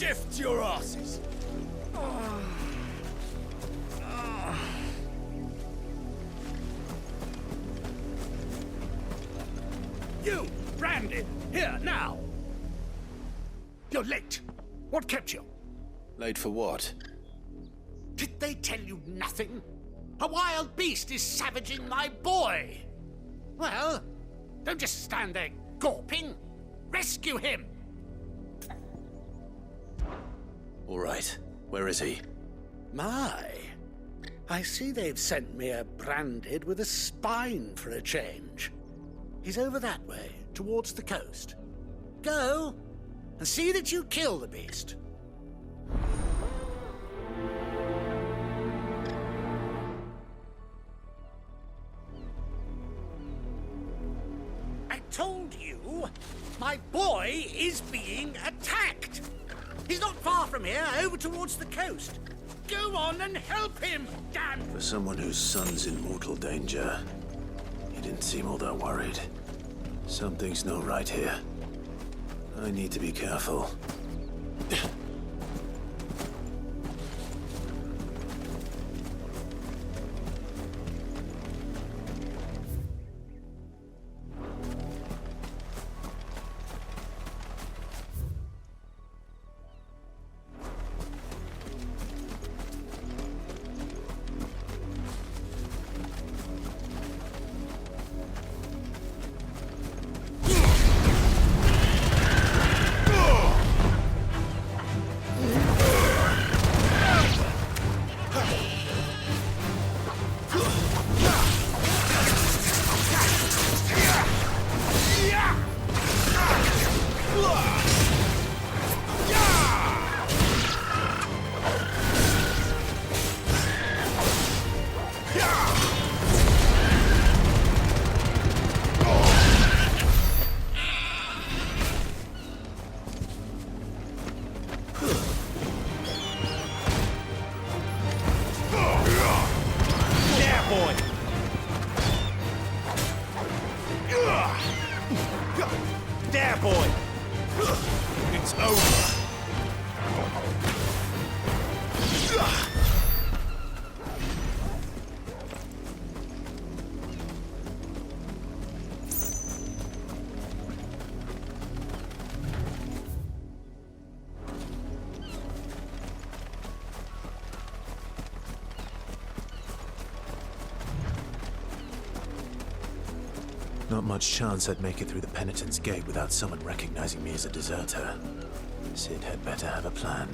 Shift your asses! You, branded! Here, now! You're late. What kept you? Late for what? Did they tell you nothing? A wild beast is savaging my boy! Well, don't just stand there gawping. Rescue him! All right. Where is he? My, I see they've sent me a branded with a spine for a change. He's over that way, towards the coast. Go, and see that you kill the beast. I told you, my boy is being attacked. He's not far from here, over towards the coast. Go on and help him, damn! For someone whose son's in mortal danger, he didn't seem all that worried. Something's not right here. I need to be careful. There, boy! It's over! Not much chance I'd make it through the Penitent's Gate without someone recognizing me as a deserter. Sid had better have a plan.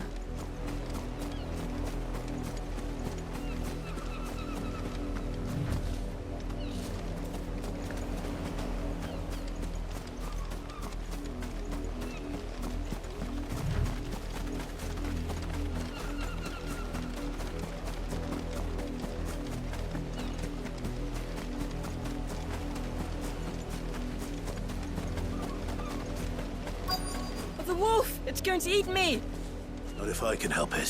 The wolf! It's going to eat me! Not if I can help it.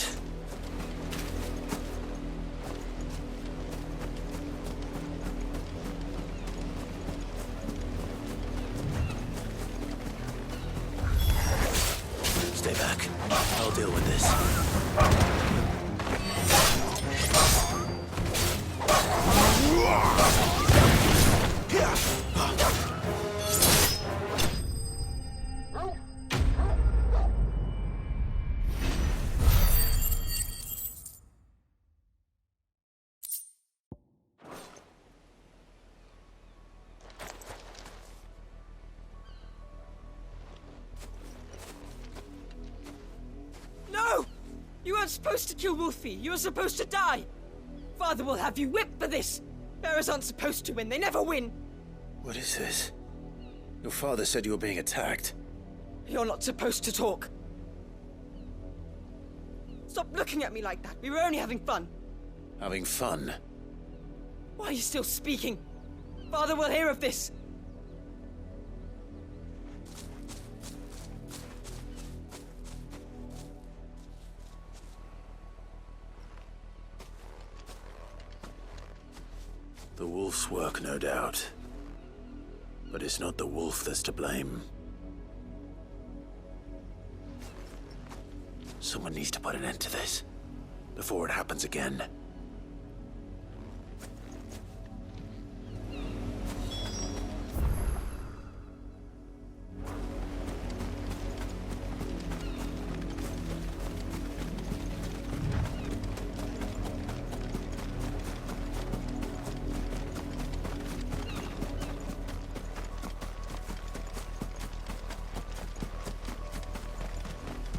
Stay back. I'll deal with this. You weren't supposed to kill Wolfie. You were supposed to die. Father will have you whipped for this. Bearers aren't supposed to win. They never win. What is this? Your father said you were being attacked. You're not supposed to talk. Stop looking at me like that. We were only having fun. Having fun? Why are you still speaking? Father will hear of this. The wolf's work, no doubt. But it's not the wolf that's to blame. Someone needs to put an end to this before it happens again.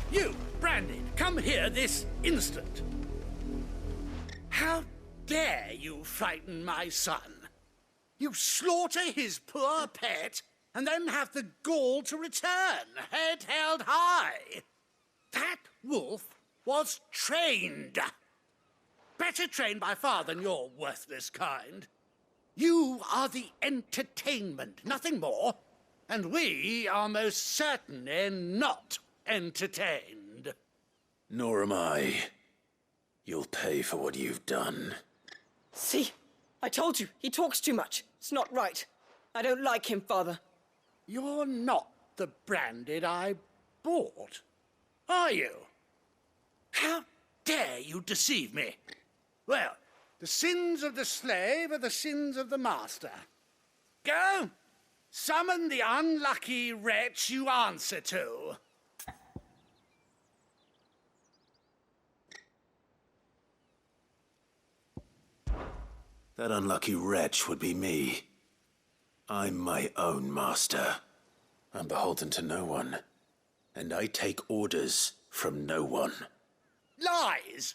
You, Brandon, come here this instant. How dare you frighten my son? You slaughter his poor pet and then have the gall to return, head held high. That wolf was trained. Better trained by far than your worthless kind. You are the entertainment, nothing more. And we are most certainly not entertained. Nor am I. You'll pay for what you've done. See? I told you, he talks too much. It's not right. I don't like him, Father. You're not the Branded I bought, are you? How dare you deceive me? Well, the sins of the slave are the sins of the master. Go, summon the unlucky wretch you answer to. That unlucky wretch would be me. I'm my own master. I'm beholden to no one. And I take orders from no one. Lies!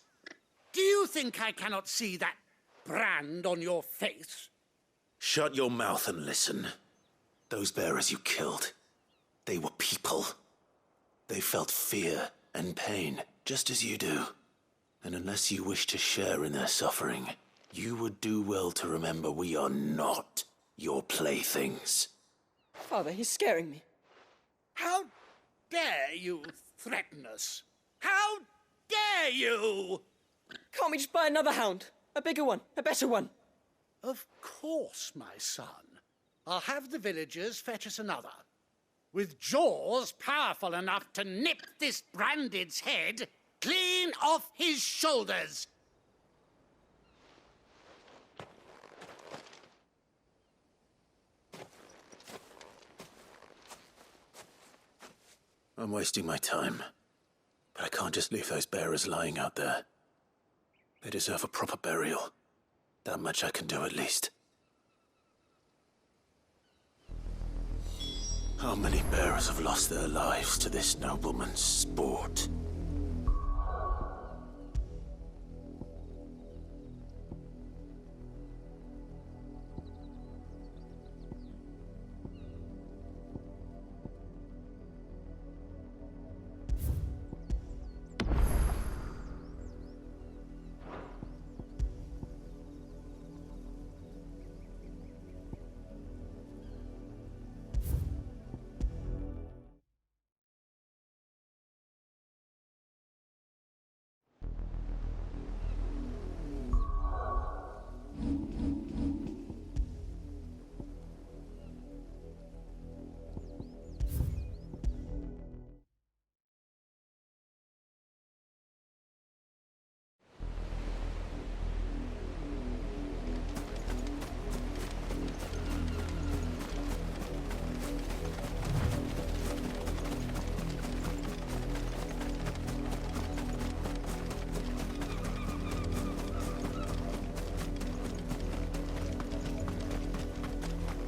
Do you think I cannot see that brand on your face? Shut your mouth and listen. Those bearers you killed, they were people. They felt fear and pain, just as you do. And unless you wish to share in their suffering, you would do well to remember we are not your playthings. Father, he's scaring me. How dare you threaten us? How dare you? Can't we just buy another hound? A bigger one, a better one. Of course, my son. I'll have the villagers fetch us another. With jaws powerful enough to nip this Branded's head clean off his shoulders. I'm wasting my time. But I can't just leave those bearers lying out there. They deserve a proper burial. That much I can do at least. How many bearers have lost their lives to this nobleman's sport?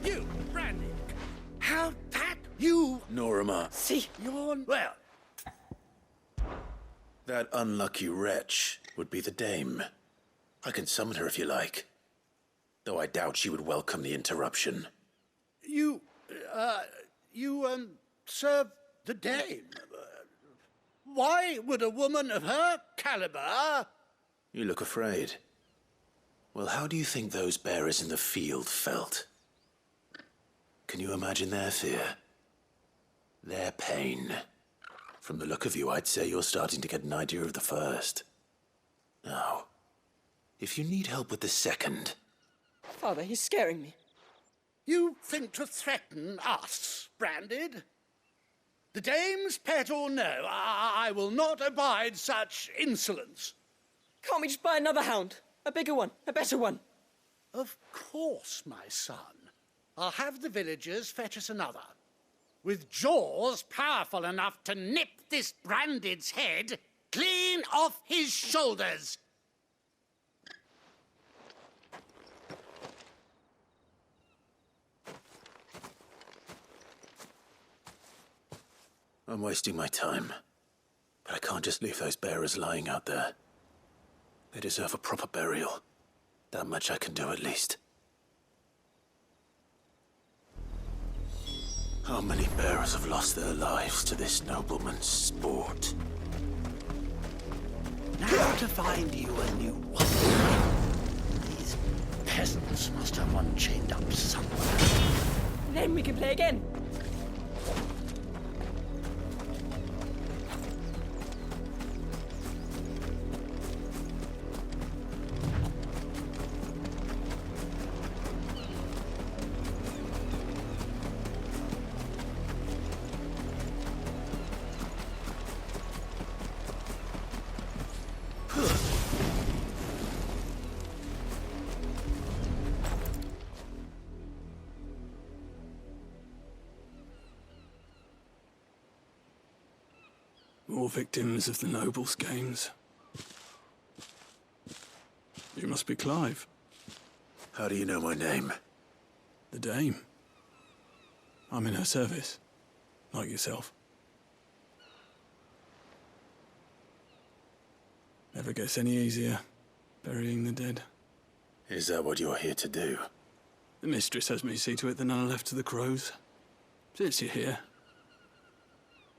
You, Branded. How that you... Norma, See? You're... Well, that unlucky wretch would be the dame. I can summon her if you like. Though I doubt she would welcome the interruption. you serve the dame. Why would a woman of her caliber... You look afraid. Well, how do you think those bearers in the field felt? Can you imagine their fear? Their pain? From the look of you, I'd say you're starting to get an idea of the first. Now, if you need help with the second... Father, he's scaring me. You think to threaten us, Branded? The dame's pet or no, I will not abide such insolence. Can't we just buy another hound? A bigger one, a better one. Of course, my son. I'll have the villagers fetch us another. With jaws powerful enough to nip this Branded's head clean off his shoulders. I'm wasting my time. But I can't just leave those bearers lying out there. They deserve a proper burial. That much I can do at least. How many bearers have lost their lives to this nobleman's sport? Now to find you a new one. These peasants must have one chained up somewhere. Then we can play again. More victims of the nobles' games. You must be Clive. How do you know my name? The Dame. I'm in her service, like yourself. Never gets any easier, burying the dead. Is that what you're here to do? The mistress has me see to it that none are left to the crows. Since you're here,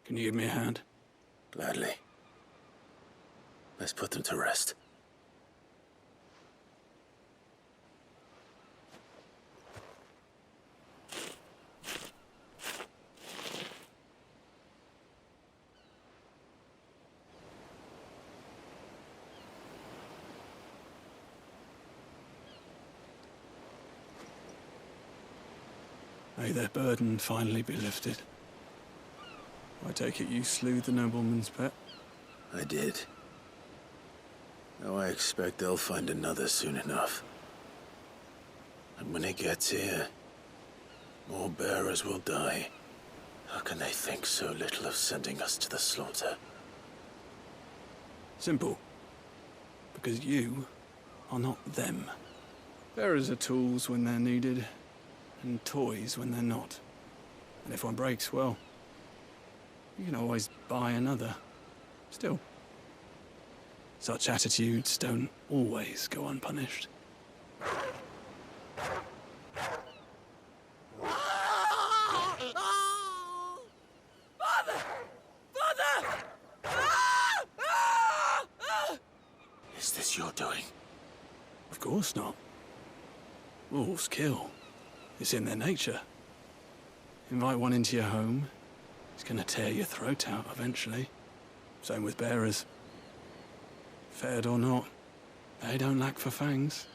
can you give me a hand? Gladly. Let's put them to rest. May their burden finally be lifted. I take it you slew the nobleman's pet? I did. Now I expect they'll find another soon enough. And when it gets here, more bearers will die. How can they think so little of sending us to the slaughter? Simple. Because you are not them. Bearers are tools when they're needed, and toys when they're not. And if one breaks, well, you can always buy another. Still, such attitudes don't always go unpunished. Father! Father! Is this your doing? Of course not. Wolves kill. It's in their nature. Invite one into your home, it's gonna tear your throat out eventually. Same with bearers. Fed or not, they don't lack for fangs.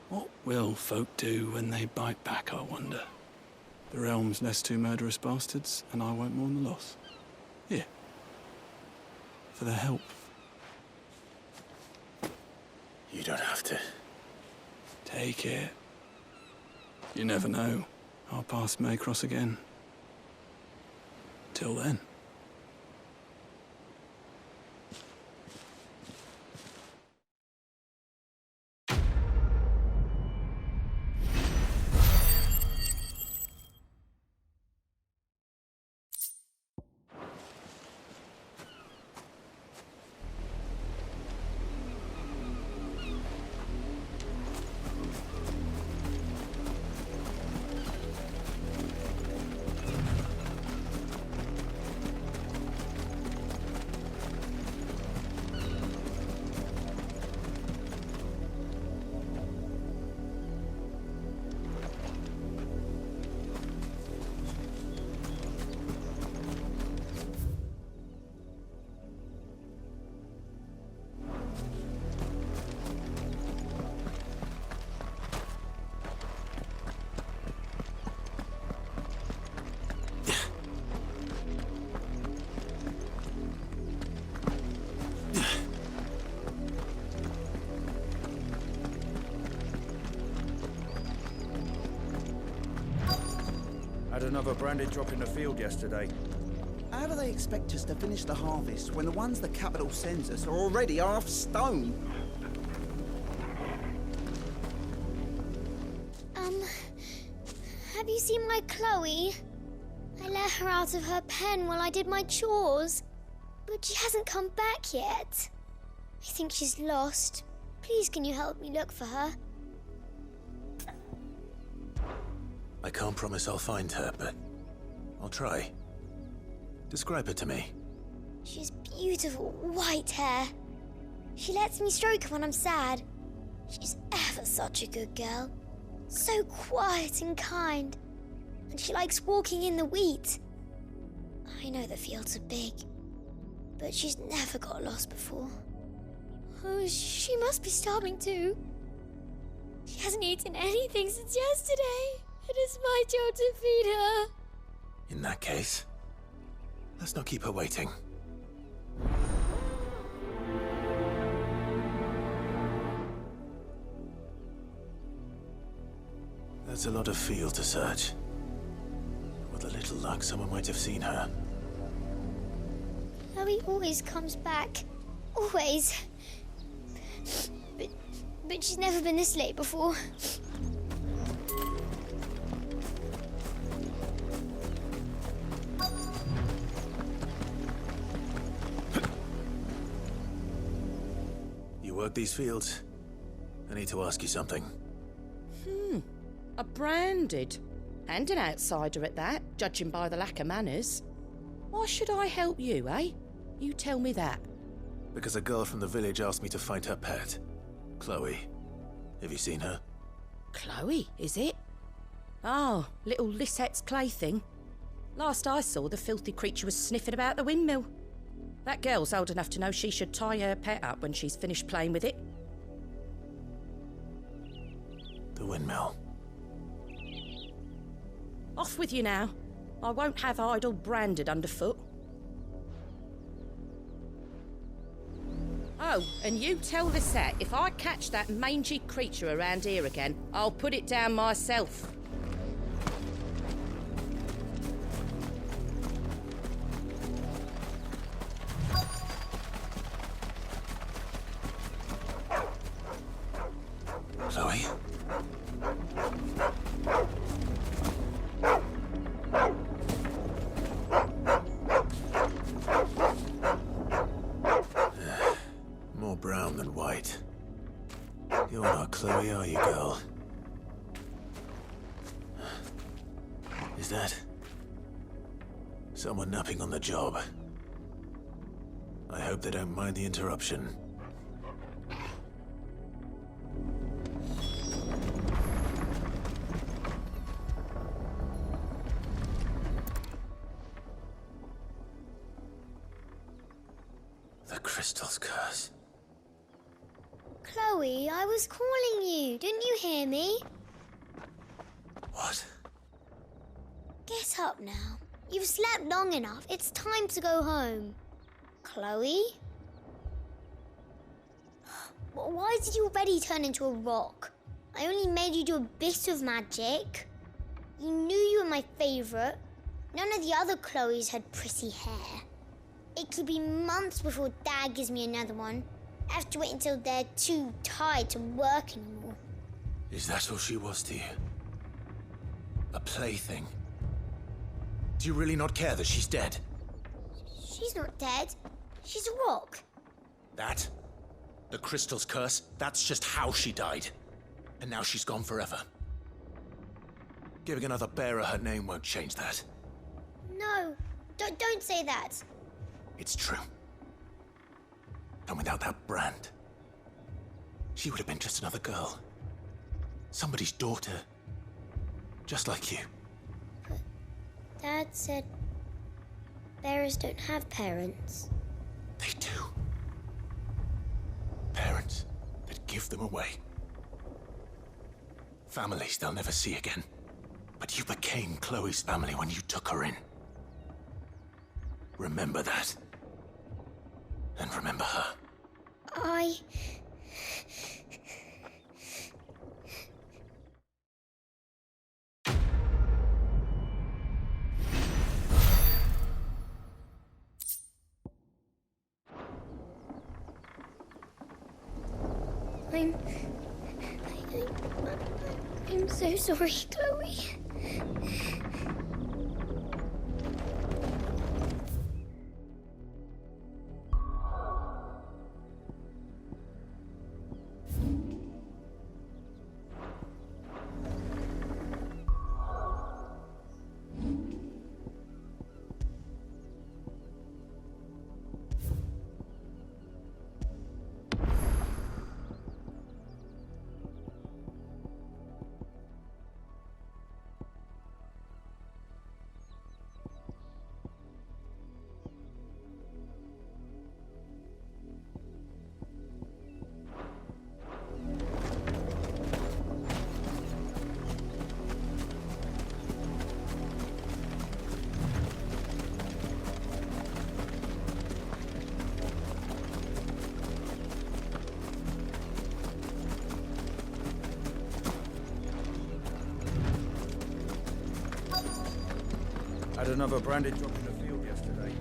What will folk do when they bite back, I wonder? The realm's less two murderous bastards, and I won't mourn the loss. Here. For their help. You don't have to. Take it. You never know. Our paths may cross again. Till then. Had another branded drop in the field yesterday. How do they expect us to finish the harvest when the ones the capital sends us are already half stone? Have you seen my Chloe? I let her out of her pen while I did my chores, but she hasn't come back yet. I think she's lost. Please, can you help me look for her? I can't promise I'll find her, but I'll try. Describe her to me. She has beautiful white hair. She lets me stroke her when I'm sad. She's ever such a good girl. So quiet and kind. And she likes walking in the wheat. I know the fields are big, but she's never got lost before. Oh, she must be starving too. She hasn't eaten anything since yesterday. It is my job to feed her. In that case, let's not keep her waiting. That's a lot of field to search. With a little luck, someone might have seen her. Chloe always comes back. Always. But she's never been this late before. You work these fields? I need to ask you something. A branded. And an outsider at that, judging by the lack of manners. Why should I help you, eh? You tell me that. Because a girl from the village asked me to find her pet, Chloe. Have you seen her? Chloe, is it? Oh, little Lisette's plaything. Last I saw, the filthy creature was sniffing about the windmill. That girl's old enough to know she should tie her pet up when she's finished playing with it. The windmill. Off with you now. I won't have idle branded underfoot. Oh, and you tell Lisette, if I catch that mangy creature around here again, I'll put it down myself. Chloe? More brown than white. You're not Chloe, are you, girl? Is that someone napping on the job? I hope they don't mind the interruption. The crystal's curse. Chloe, I was calling you. Didn't you hear me? What? Get up now. You've slept long enough. It's time to go home. Chloe? Why did you already turn into a rock? I only made you do a bit of magic. You knew you were my favourite. None of the other Chloes had pretty hair. It could be months before Dad gives me another one. I have to wait until they're too tired to work anymore. Is that all she was to you? A plaything? Do you really not care that she's dead? She's not dead. She's a rock. That? The crystal's curse? That's just how she died. And now she's gone forever. Giving another bearer her name won't change that. No, don't say that. It's true. And without that brand, she would have been just another girl. Somebody's daughter. Just like you. But Dad said bearers don't have parents. They do. Parents that give them away. Families they'll never see again. But you became Chloe's family when you took her in. Remember that. And remember her. I'm so sorry, Chloe. Had another branded drop in the field yesterday.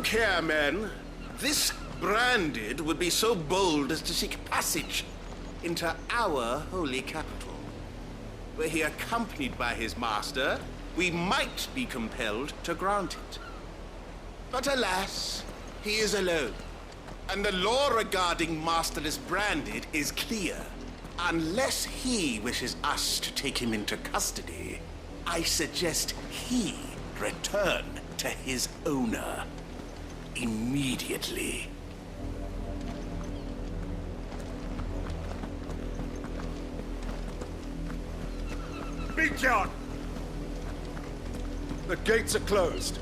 Look here, men. This branded would be so bold as to seek passage into our holy capital. Were he accompanied by his master, we might be compelled to grant it. But alas, he is alone. And the law regarding masterless branded is clear. Unless he wishes us to take him into custody, I suggest he return to his owner immediately. Be gone! The gates are closed.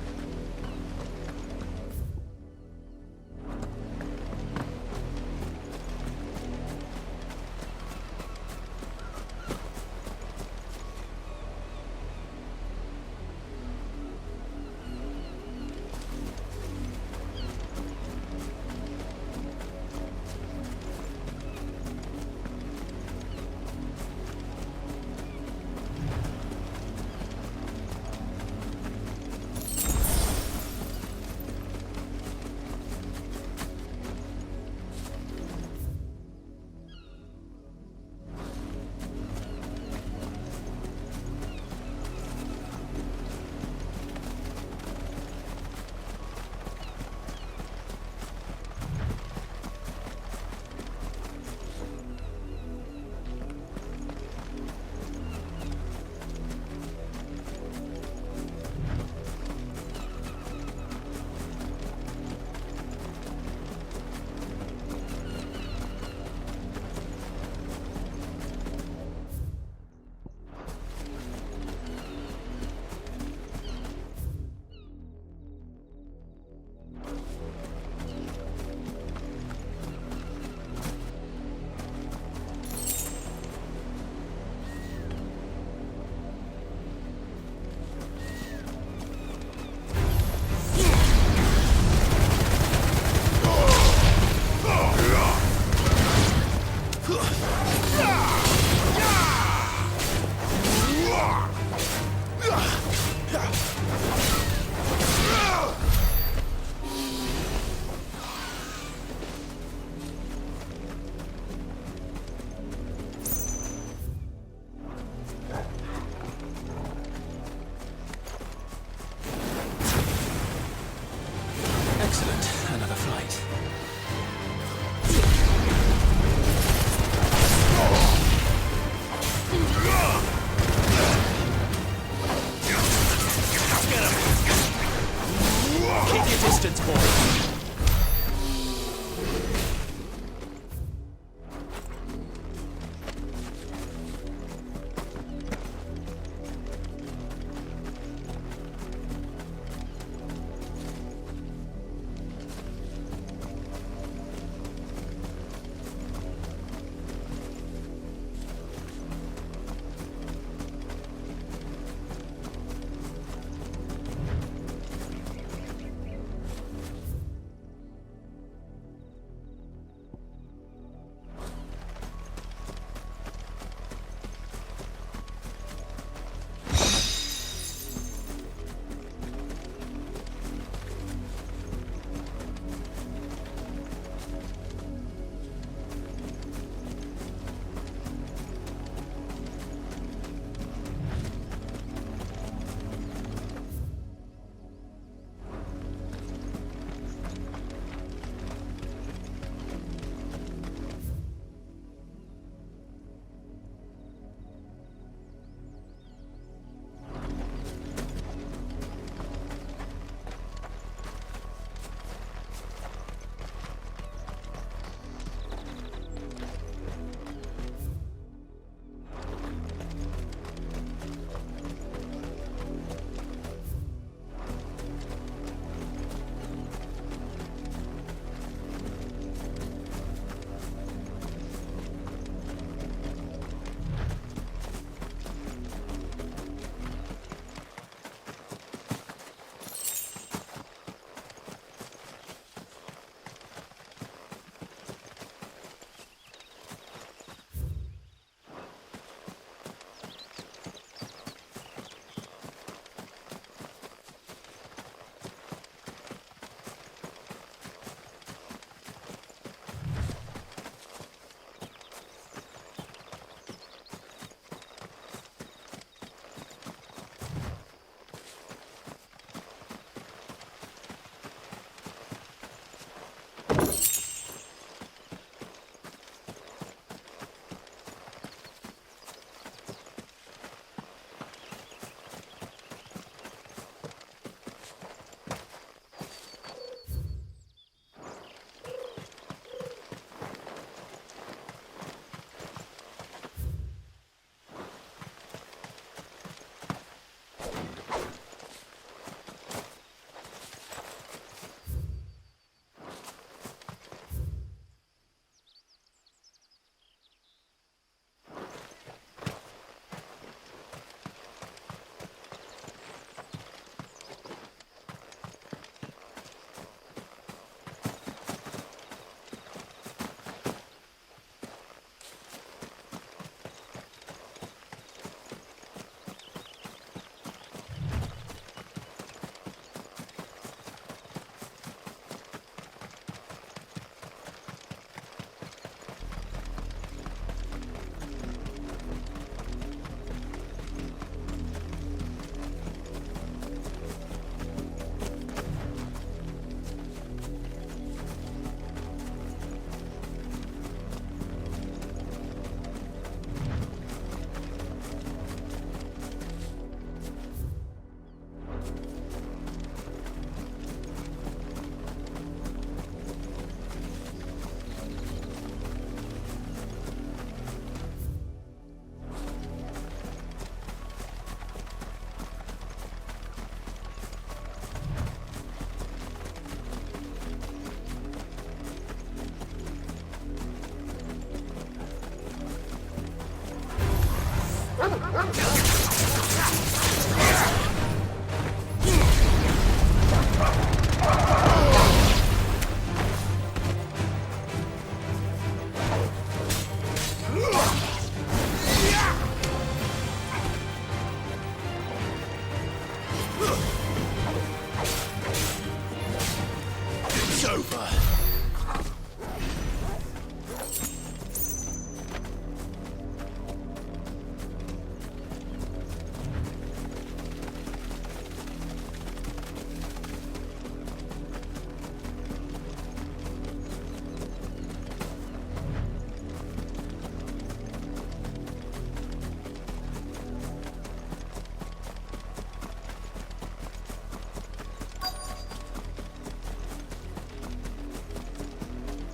It's over.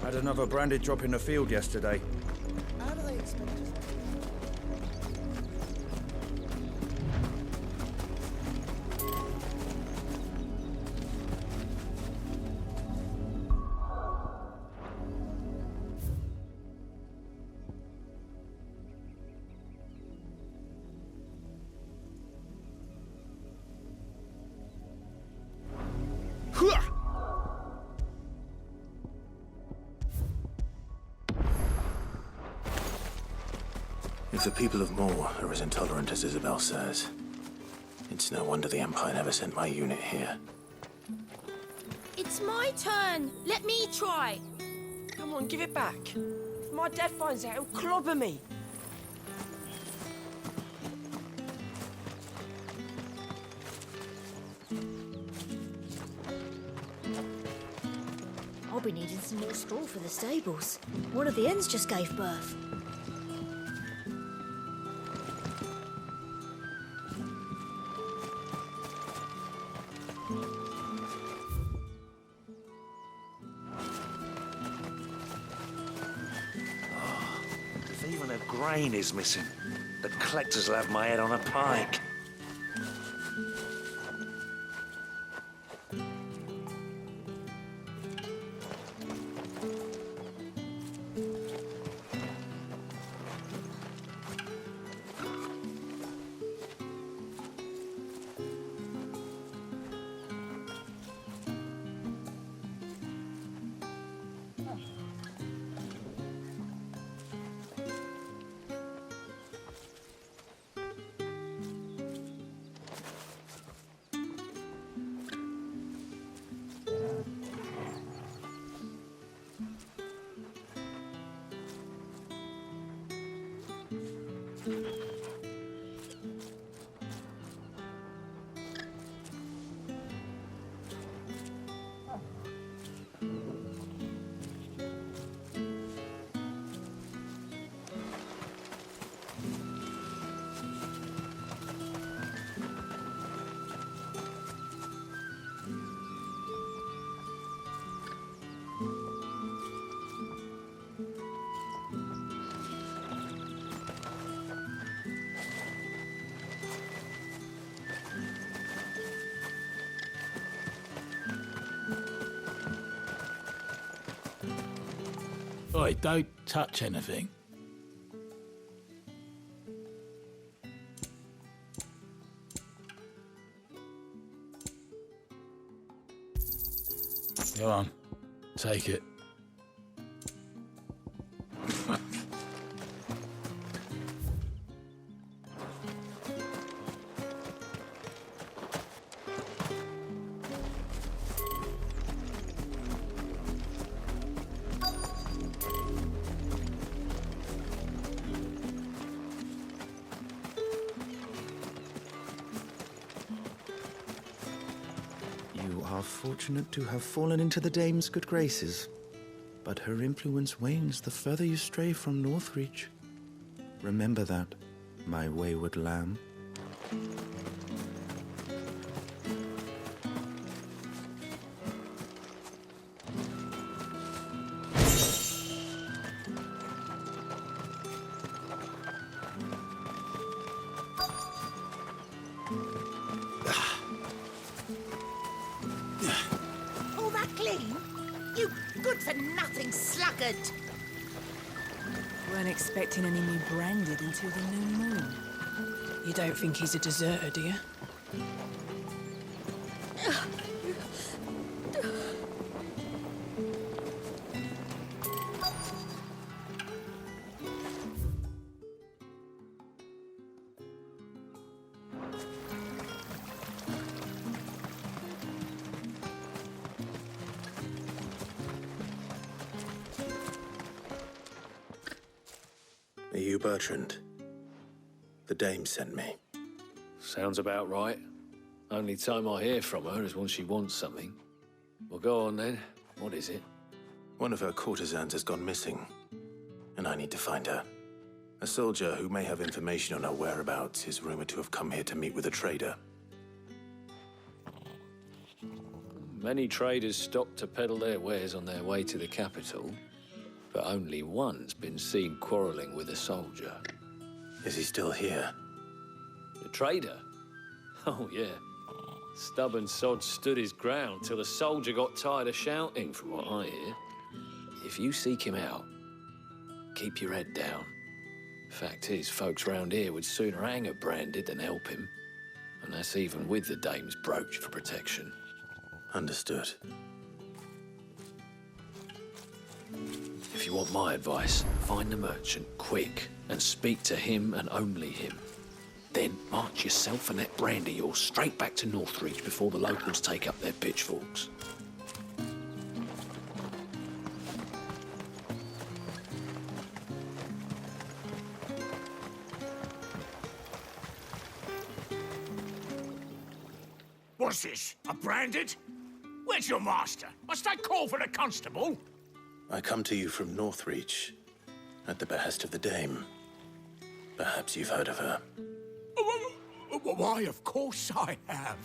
Had another branded drop in the field yesterday. How do they expect us? If the people of Moor are as intolerant as Isabel says, it's no wonder the Empire never sent my unit here. It's my turn. Let me try. Come on, give it back. If my dad finds out, he'll clobber me. I'll be needing some more straw for the stables. One of the hens just gave birth. If even a grain is missing, the collectors will have my head on a pike. Oi, don't touch anything. Go on, take it. You are fortunate to have fallen into the dame's good graces, but her influence wanes the further you stray from Northreach. Remember that, my wayward lamb. All that clean? You good-for-nothing sluggard! Weren't expecting any new branded until the new moon. You don't think he's a deserter, do you? Are you Bertrand? The dame sent me. Sounds about right. Only time I hear from her is when she wants something. Well, go on then. What is it? One of her courtesans has gone missing, and I need to find her. A soldier who may have information on her whereabouts is rumored to have come here to meet with a trader. Many traders stop to peddle their wares on their way to the capital, but only one's been seen quarrelling with a soldier. Is he still here? The trader? Oh, yeah. Stubborn sod stood his ground till the soldier got tired of shouting, from what I hear. If you seek him out, keep your head down. Fact is, folks round here would sooner hang a branded than help him. And that's even with the dame's brooch for protection. Understood. If you want my advice, find the merchant quick and speak to him and only him. Then march yourself and that brand of yours straight back to Northreach before the locals take up their pitchforks. What's this? A branded? Where's your master? Must I call for the constable? I come to you from Northreach, at the behest of the dame. Perhaps you've heard of her. Why, of course I have.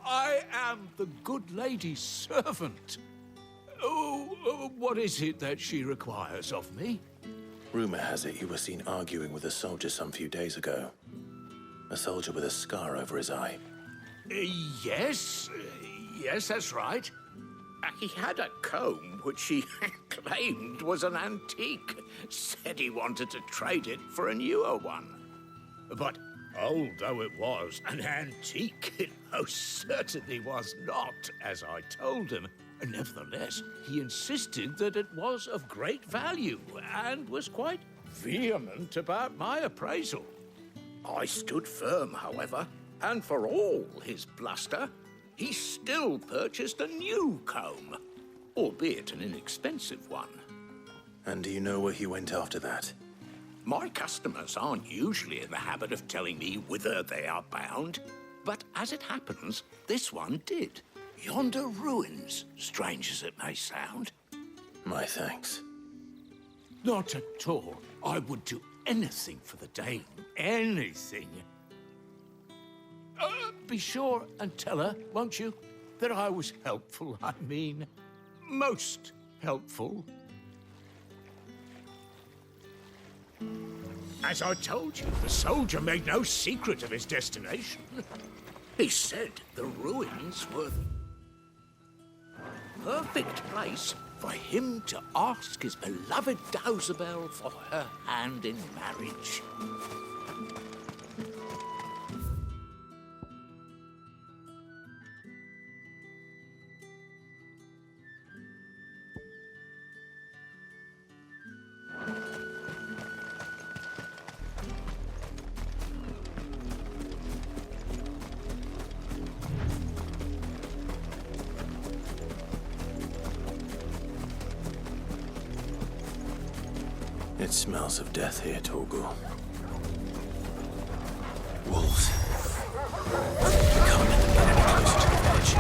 I am the good lady's servant. What is it that she requires of me? Rumor has it you were seen arguing with a soldier some few days ago. A soldier with a scar over his eye. Yes, that's right. He had a comb which he claimed was an antique. Said he wanted to trade it for a newer one. But old though it was, an antique it most certainly was not, as I told him. Nevertheless, he insisted that it was of great value and was quite vehement about my appraisal. I stood firm, however, and for all his bluster, he still purchased a new comb, albeit an inexpensive one. And do you know where he went after that? My customers aren't usually in the habit of telling me whither they are bound, but as it happens, this one did. Yonder ruins, strange as it may sound. My thanks. Not at all. I would do anything for the dame. Anything. Be sure and tell her, won't you, that I was helpful. I mean, most helpful. As I told you, the soldier made no secret of his destination. He said the ruins were the perfect place for him to ask his beloved Dausabel for her hand in marriage. It smells of death here, Torgal. Wolves. We can't let them get any closer to the village.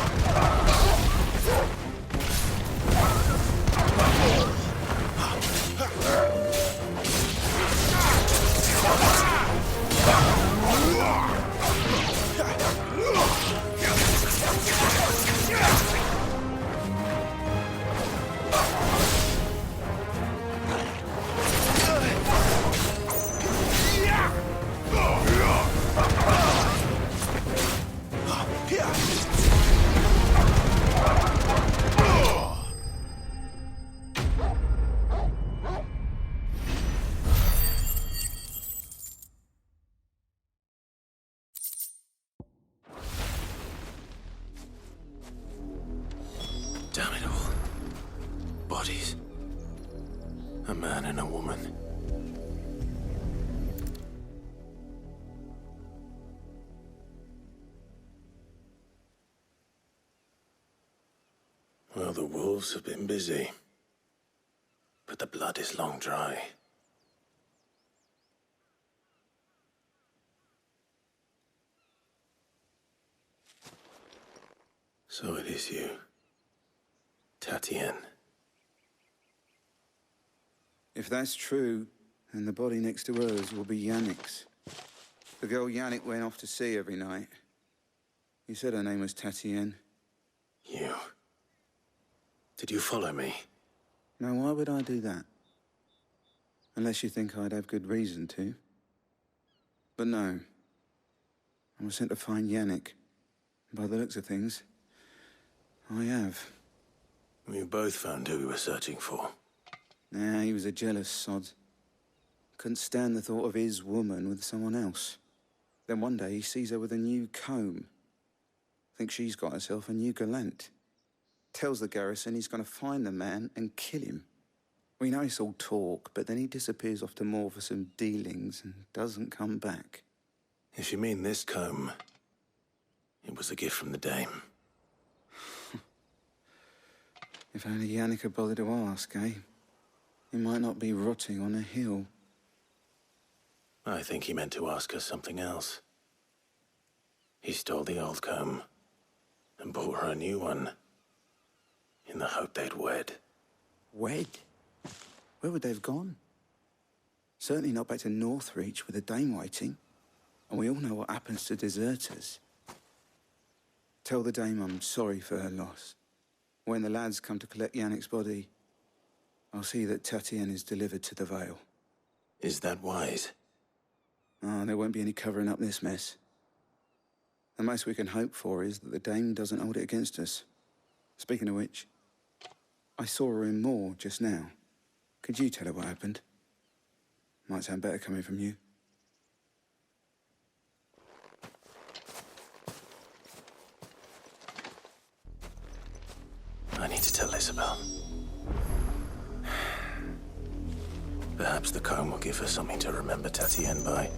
A man and a woman. Well, the wolves have been busy. But the blood is long dry. So it is you, Tatienne. If that's true, then the body next to hers will be Yannick's. The girl Yannick went off to sea every night. You said her name was Tatienne. You... Did you follow me? Now, why would I do that? Unless you think I'd have good reason to. But no. I was sent to find Yannick. By the looks of things, I have. We both found who we were searching for. Nah, he was a jealous sod. Couldn't stand the thought of his woman with someone else. Then one day he sees her with a new comb. Thinks she's got herself a new gallant. Tells the garrison he's going to find the man and kill him. We know it's all talk, but then he disappears off to Moor for some dealings and doesn't come back. If you mean this comb, it was a gift from the dame. If only Yannick had bothered to ask, eh? He might not be rotting on a hill. I think he meant to ask us something else. He stole the old comb and bought her a new one in the hope they'd wed. Wed? Where would they have gone? Certainly not back to Northreach with a dame waiting. And we all know what happens to deserters. Tell the dame I'm sorry for her loss. When the lads come to collect Yannick's body, I'll see that Tatienne is delivered to the Vale. Is that wise? Oh, there won't be any covering up this mess. The most we can hope for is that the dame doesn't hold it against us. Speaking of which, I saw her in Moor just now. Could you tell her what happened? Might sound better coming from you. I need to tell Isabel. Perhaps the comb will give her something to remember Tatienne by.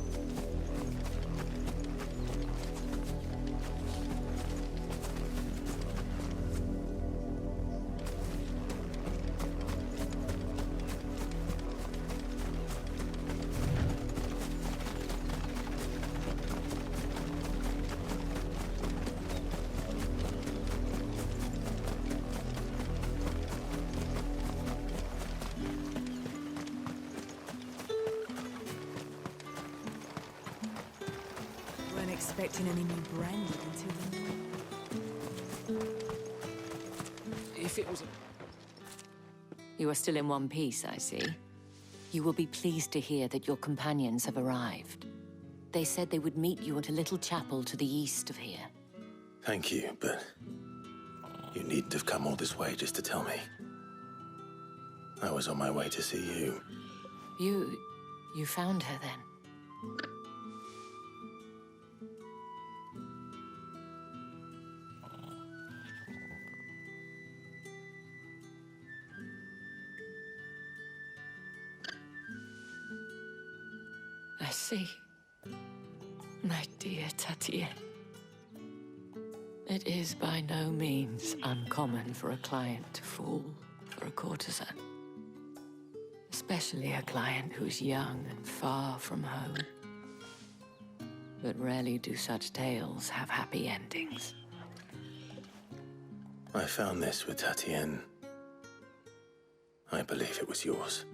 Expecting any new brandy until the... If it was a... You are still in one piece, I see. You will be pleased to hear that your companions have arrived. They said they would meet you at a little chapel to the east of here. Thank you, but you needn't have come all this way just to tell me. I was on my way to see you. You found her then? I see. My dear Tatienne. It is by no means uncommon for a client to fall for a courtesan. Especially a client who's young and far from home. But rarely do such tales have happy endings. I found this with Tatienne. I believe it was yours.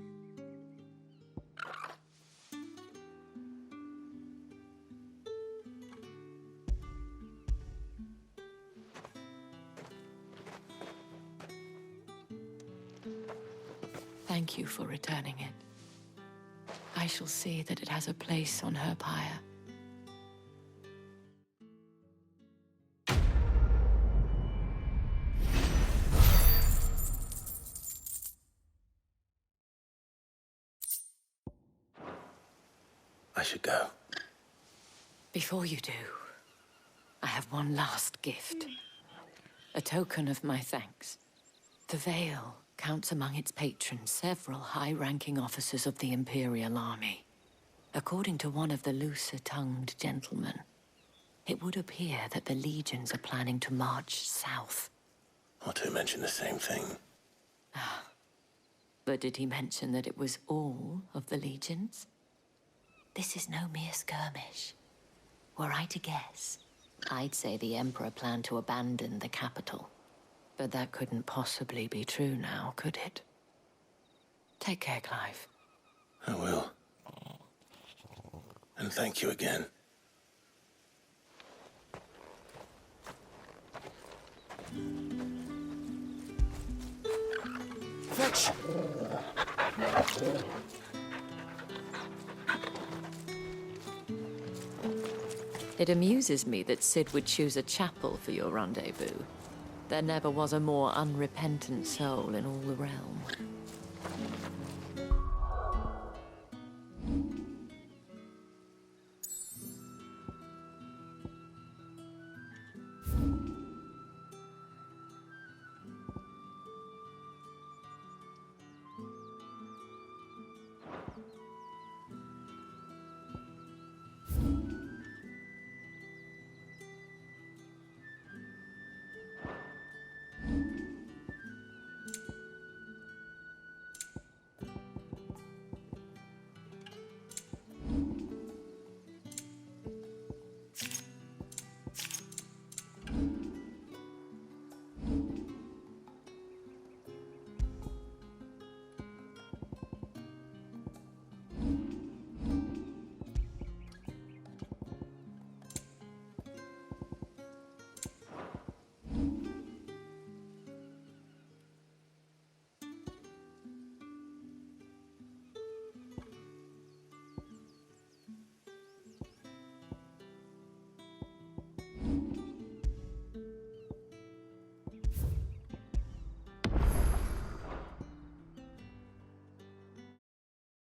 Thank you for returning it. I shall see that it has a place on her pyre. I should go. Before you do, I have one last gift. A token of my thanks. The veil counts among its patrons several high-ranking officers of the Imperial Army. According to one of the looser-tongued gentlemen, it would appear that the legions are planning to march south. Or to mention the same thing. But did he mention that it was all of the legions? This is no mere skirmish. Were I to guess, I'd say the Emperor planned to abandon the capital. But that couldn't possibly be true now, could it? Take care, Clive. I will. And thank you again. Fetch! It amuses me that Cid would choose a chapel for your rendezvous. There never was a more unrepentant soul in all the realm.